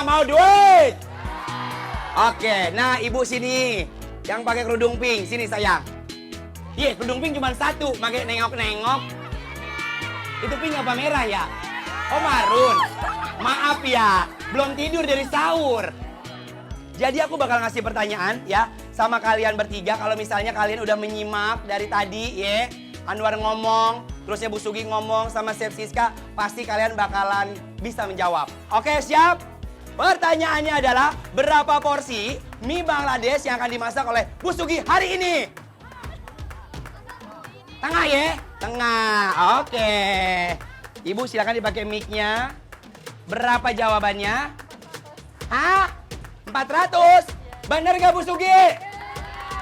yang mau duit? Oke, nah ibu sini. Yang pakai kerudung pink, sini sayang. Iya, kerudung pink cuma satu, pakai nengok-nengok. Itu pink apa merah ya? Oh marun. Maaf ya, belum tidur dari sahur. Jadi aku bakal ngasih pertanyaan ya sama kalian bertiga. Kalau misalnya kalian udah menyimak dari tadi ya, Anwar ngomong, terusnya Bu Sugi ngomong sama Chef Siska, pasti kalian bakalan bisa menjawab. Oke, siap? Pertanyaannya adalah berapa porsi mie Bangladesh yang akan dimasak oleh Bu Sugi hari ini? Tengah ya? Tengah. Oke. Ibu silakan dipakai mic-nya. Berapa jawabannya? Hah? 400? Bener gak Bu Sugi?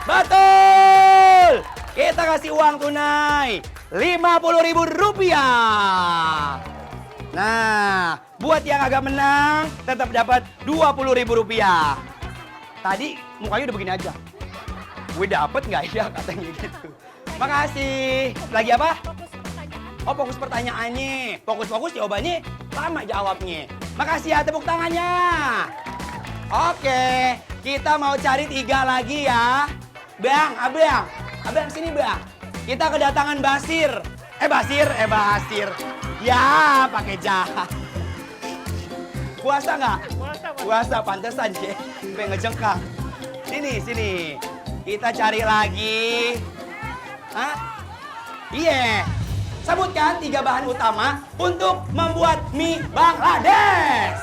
Betul! Kita kasih uang tunai Rp50.000. Nah, buat yang agak menang tetap dapat Rp20.000. Tadi mukanya udah begini aja. Gue dapet nggak ya katanya gitu. Makasih. Lagi apa? Oh, fokus pertanyaannya. Fokus jawabannya lama jawabnya. Makasih ya, tepuk tangannya. Oke, kita mau cari 3 lagi ya. Bang, abang sini bang. Kita kedatangan Basir. Basir. Ya, pakai jahat. Puasa nggak? Puasa, pantesan ya. Sampai ngejengkang. Sini. Kita cari lagi. Hah? Iya. Sebutkan 3 bahan utama untuk membuat mie Bangladesh.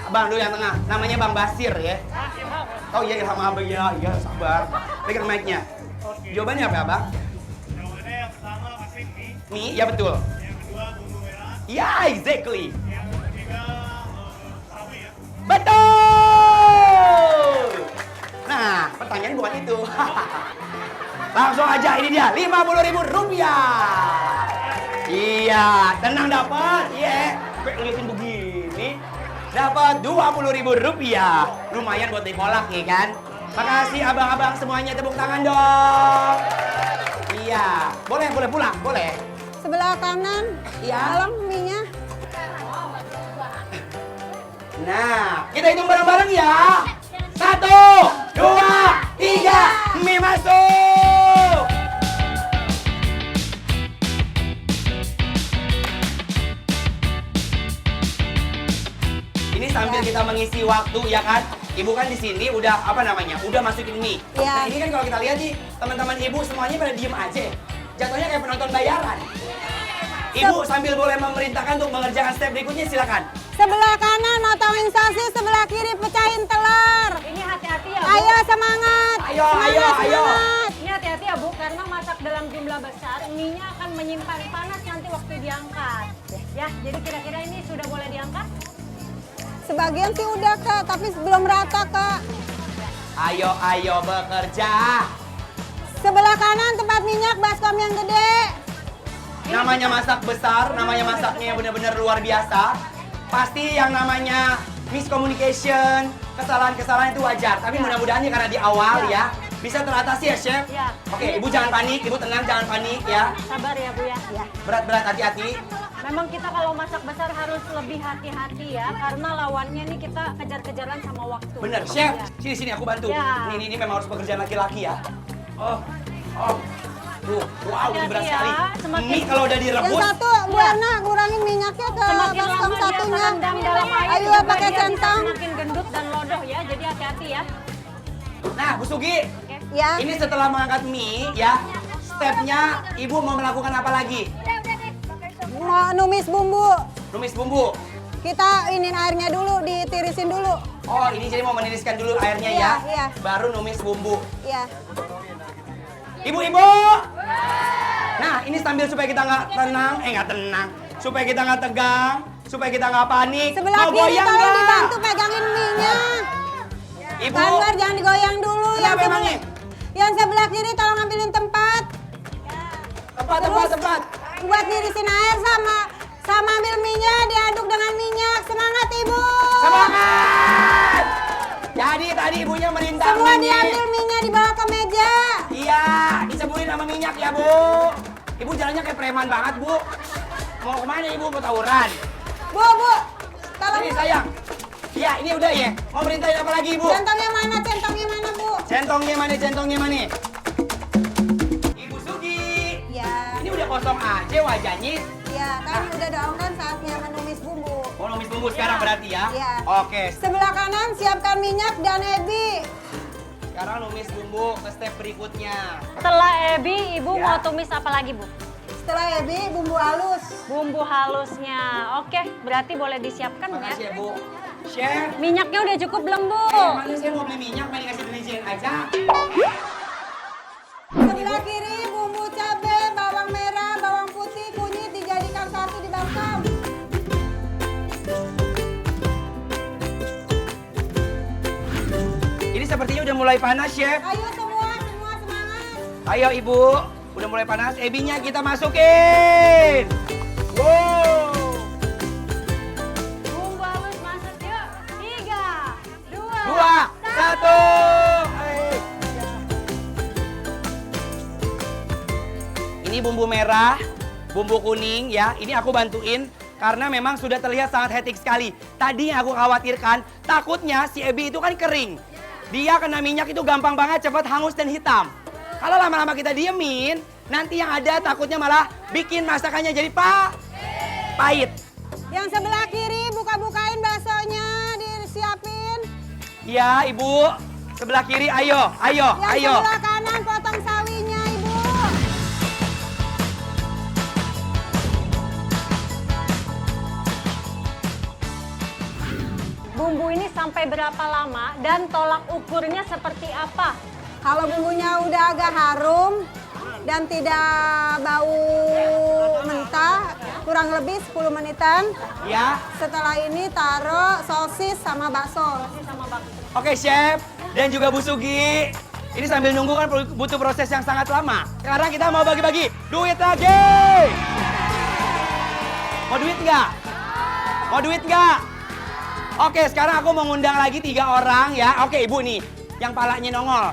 Abang dulu yang tengah, namanya Bang Basir ya. Oh iya, Ilham Abang ya, iya sabar. Pegang mic-nya. Jawabannya apa Abang? Jawabannya yang pertama pasti mie. Mie, ya betul. Yang kedua bumbu merah. Ya, exactly. Yang ketiga sawi ya. Betul! Nah, pertanyaan bukan itu. Langsung aja, ini dia, Rp50.000. Iya, tenang dapat. Iya, liatin begini. Dapat Rp20.000. Lumayan buat beli kolak ya kan? Makasih abang-abang semuanya, tepuk tangan dong. Iya, boleh pulang, boleh. Sebelah kanan. Iya. Tolong mie-nya. Nah, kita hitung bareng-bareng ya. 1, 2, 3, mie masuk. Ini sambil kita mengisi waktu ya kan. Ibu kan di sini udah udah masukin mie. Iya. Nah, ini kan kalau kita lihat nih, teman-teman ibu semuanya pada diem aja. Jatuhnya kayak penonton bayaran. Ibu sambil boleh memerintahkan untuk mengerjakan step berikutnya, silakan. Sebelah kanan motongin sosis, sebelah kiri pecahin telur. Ini hati-hati ya Bu. Ayo semangat. Ayo. Semangat. Ini hati-hati ya Bu, karena masak dalam jumlah besar, mie-nya akan menyimpan panas nanti waktu diangkat. Ya, jadi kira-kira ini sudah boleh diangkat? Sebagian sih udah Kak, tapi belum rata Kak. Ayo bekerja. Sebelah kanan tempat minyak baskom yang gede. Namanya masak besar, namanya masaknya yang benar-benar luar biasa. Pasti yang namanya miscommunication, kesalahan-kesalahan itu wajar. Tapi mudah-mudahan ya karena di awal ya bisa teratasi ya Chef. Ya. Oke, Ibu jangan panik, Ibu tenang, jangan panik ya. Sabar ya Bu ya. Berat-berat, hati-hati. Memang kita kalau masak besar harus lebih hati-hati ya, karena lawannya nih kita kejar-kejaran sama waktu. Bener, Chef. Ya. Sini aku bantu. Ya. Ini memang harus pekerjaan laki-laki ya. Oh. Tuh, wow, ini berat Hati-hati ya, sekali. semakin- Mie kalau udah Yang direbus, satu Bu Erna kurangin minyaknya ke Semakin baskom lama dia satunya. terendam dalam air, Ayo juga pakai dia bisa centang. semakin gendut dan lodoh ya, jadi hati-hati ya. nah Bu Sugi, Oke. Ya. ini setelah mengangkat mie ya, stepnya Ibu mau melakukan apa lagi? Mau numis bumbu. Tumis bumbu. Kita inin airnya dulu, ditirisin dulu. Oh, ini jadi mau meniriskan dulu airnya Iya, ya. iya. Baru numis bumbu. Ya. Ibu-ibu. Nah, ini sambil supaya kita nggak tenang, supaya kita nggak tegang, supaya kita nggak panik. Sebelah Mau kiri goyang tolong nggak? dibantu pegangin mie-nya. Ibu. Anwar jangan digoyang dulu. Kenapa emangnya? Yang sebelah kiri tolong ambilin tempat. Tempat. Buat nirisin air sama ambil mie-nya diaduk dengan minyak. Semangat Ibu. Semangat! Jadi tadi ibunya merintah Semua mie. diambil mie-nya dibawa ke meja. Iya, diceburin sama minyak ya, Bu. Ibu jalannya kayak preman banget, Bu. Mau kemana Ibu? Mau tawuran? Bu, sayang. Ya, ini udah ya. Mau perintahin apa lagi, Ibu? Centongnya mana, Bu? Centongnya mana? Ibu Sugi. Ya, Ini udah kosong aja wajahnya. ya kan udah dong kan saatnya menumis bumbu. Mau numis bumbu sekarang berarti ya? Iya. Oke. Sebelah kanan siapkan minyak dan ebi. Sekarang numis bumbu ke step berikutnya. Setelah ebi, Ibu Ya. mau tumis apa lagi, Bu? Setelah ebi, bumbu halus. Bumbu halusnya. Oke, berarti boleh disiapkan Makasih ya. ya, Bu. Chef. Minyaknya udah cukup belum, Bu? Mana saya mau beli minyak, main dikasih deterjen aja. Sebelah kiri bumbu cabai, bawang merah, bawang putih, kunyit dijadikan satu di balkon. Ini sepertinya udah mulai panas, Chef. Ayo semua semangat. Ayo, Ibu. Udah mulai panas, ebinya kita masukin. Wow. Bumbu halus masak yuk. 3, 2, 2, 1. Ini bumbu merah, bumbu kuning ya. Ini aku bantuin karena memang sudah terlihat sangat hektik sekali. Tadi yang aku khawatirkan, takutnya si ebi itu kan kering. Dia kena minyak itu gampang banget cepat hangus dan hitam. Kalau lama-lama kita diemin, nanti yang ada takutnya malah bikin masakannya jadi pahit. Yang sebelah kiri buka-bukain baksonya, disiapin. Ya, Ibu. Sebelah kiri, ayo. Yang sebelah kanan potong sawinya, Ibu. Bumbu ini sampai berapa lama dan tolak ukurnya seperti apa? Kalau bumbunya udah agak harum dan tidak bau mentah, kurang lebih 10 menitan. Ya. Setelah ini taruh sosis sama bakso. Oke, Chef. Dan juga Bu Sugi. Ini sambil nunggu kan butuh proses yang sangat lama. Sekarang kita mau bagi-bagi duit lagi. Mau duit nggak? Mau duit nggak? Oke, sekarang aku mau ngundang lagi 3 orang ya. Oke, Ibu nih. Yang palanya nongol.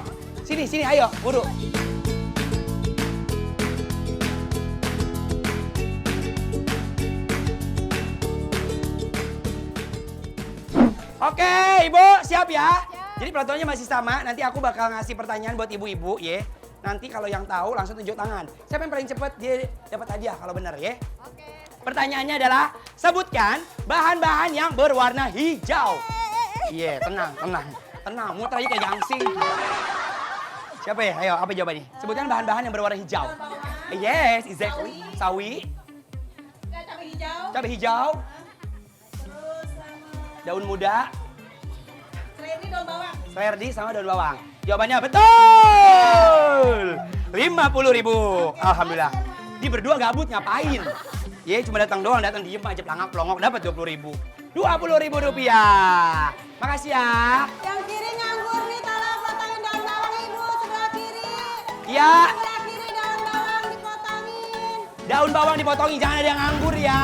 Sini, ayo, buru. Oke, Ibu, siap ya? Jadi peraturannya masih sama, nanti aku bakal ngasih pertanyaan buat ibu-ibu ya. Nanti kalau yang tahu langsung tunjuk tangan. Siapa yang paling cepat dia dapat hadiah kalau benar ya. Oke. Pertanyaannya adalah, sebutkan bahan-bahan yang berwarna hijau. Iya, tenang, muter aja kayak gangsing. Siapa ya? Ayo, apa jawabannya? Sebutkan bahan-bahan yang berwarna hijau. Yes, exactly. Sawi. Cabai hijau. Daun muda. Seledri sama daun bawang. Jawabannya betul. 50.000. Alhamdulillah. Di berdua gabut ngapain? Ya cuma datang doang, datang diem aja pelangak-pelongok dapat 20.000. 20.000 rupiah. Makasih ya. Yang kiri nganggur nih, tolong potongin daun bawang, Ibu. Sebelah kiri. Ya. Sebelah kiri daun bawang dipotongin. Daun bawang dipotongin, jangan ada yang nganggur ya.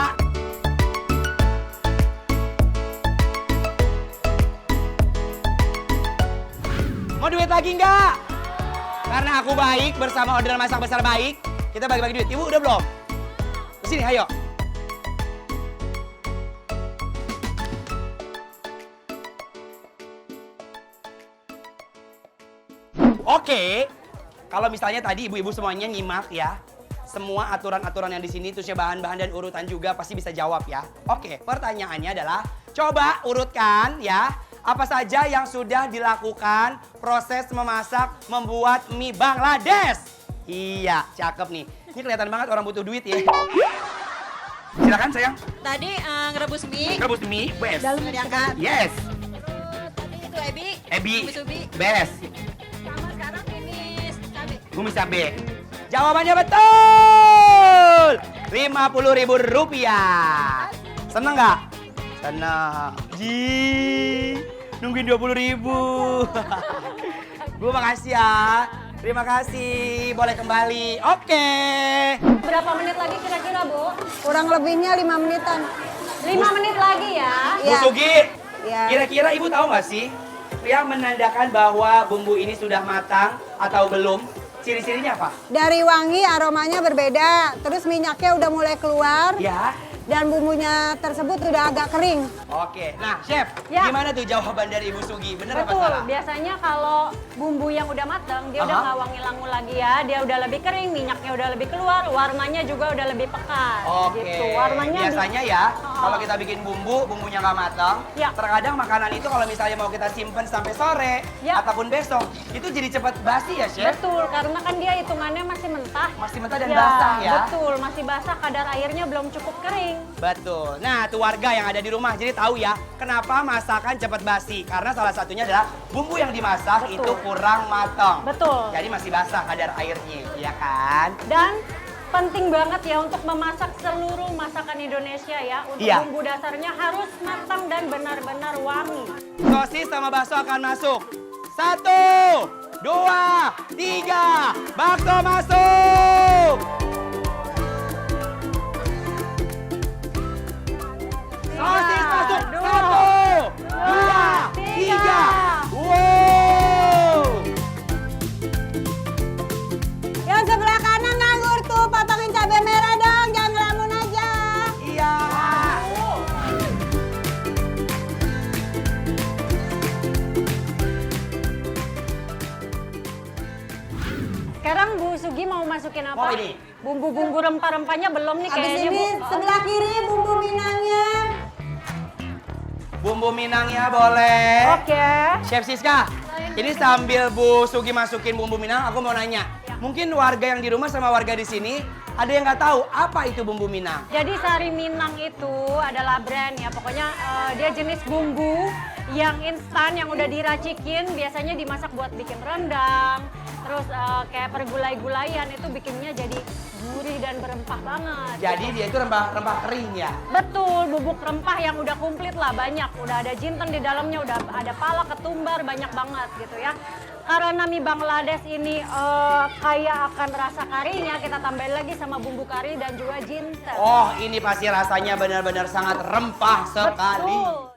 Mau duit lagi nggak? Karena aku baik bersama orderan masak besar baik, kita bagi-bagi duit. Ibu udah belum? Kesini, ayo. Oke, kalau misalnya tadi ibu-ibu semuanya nyimak ya, semua aturan-aturan yang di sini terusnya bahan-bahan dan urutan juga pasti bisa jawab ya. Oke, pertanyaannya adalah coba urutkan ya, apa saja yang sudah dilakukan proses memasak membuat mie Bangladesh. Iya, cakep nih. Ini kelihatan banget orang butuh duit ya. Silakan sayang. Tadi ngerebus mie, Rebus mie, best. udah diangkat. Yes, Tadi itu ebi, Ebi, tumis ubi. best. Sama sekarang tumis cabai. Kumis cabe. Jawabannya betul. 50.000 rupiah. Seneng nggak? Seneng. Ji, nungguin 20.000. Bu makasih ya. Terima kasih. Boleh kembali. Oke. Berapa menit lagi kira-kira, Bu? Kurang lebihnya 5 menitan. 5 menit lagi ya. Bu Iya. Sugi, Iya. kira-kira ibu tahu nggak sih yang menandakan bahwa bumbu ini sudah matang atau belum? Ciri-cirinya apa? Dari wangi aromanya berbeda, terus minyaknya udah mulai keluar. Ya. dan bumbunya tersebut udah agak kering. Oke, nah Chef, Ya. gimana tuh jawaban dari Ibu Sugi? Bener apa Betul, salah? biasanya kalau bumbu yang udah matang, dia udah Aha. nggak wangi-wangi lagi ya. Dia udah lebih kering, minyaknya udah lebih keluar, warnanya juga udah lebih pekat. Oke, Gitu. Warnanya biasanya ya kalau kita bikin bumbunya nggak matang, Ya. terkadang makanan itu kalau misalnya mau kita simpen sampai sore Ya. ataupun besok, itu jadi cepat basi ya Chef? Betul, karena kan dia hitungannya masih mentah. Masih mentah dan basah ya? Betul, masih basah, kadar airnya belum cukup kering. Betul. Nah, tuh warga yang ada di rumah jadi tahu ya kenapa masakan cepat basi. Karena salah satunya adalah bumbu yang dimasak Betul. itu kurang matang. Betul. Jadi masih basah kadar airnya, ya kan? Dan penting banget ya untuk memasak seluruh masakan Indonesia ya. Untuk Iya. bumbu dasarnya harus matang dan benar-benar wangi. Sosis sama bakso akan masuk. 1, 2, 3, bakso masuk! Sosis masuk! 1, 2, 3. Wow! Yang sebelah kanan nganggur tuh, potongin cabai merah dong, jangan ngelamun aja. Iya. Sekarang Bu Sugi mau masukin apa? Mau ini. Bumbu-bumbu rempah-rempahnya belum nih Habis kayaknya ini Bu. sebelah kiri bumbu minangnya. Bumbu minangnya boleh. Oke. Chef Siska, ini sambil Bu Sugi masukin bumbu minang, aku mau nanya. Mungkin warga yang di rumah sama warga di sini ada yang nggak tahu apa itu bumbu minang. Jadi Sari Minang itu adalah brand ya, pokoknya dia jenis bumbu yang instan yang udah diracikin, biasanya dimasak buat bikin rendang, terus kayak pergulai-gulayan itu bikinnya jadi gurih dan berempah banget. Jadi dia itu rempah kering ya. Betul, bubuk rempah yang udah komplit lah, banyak. Udah ada jinten di dalamnya, udah ada pala, ketumbar, banyak banget gitu ya. Karena mie Bangladesh ini kaya akan rasa karinya, kita tambahin lagi sama bumbu kari dan juga jinten. Oh, ini pasti rasanya benar-benar sangat rempah sekali. Betul.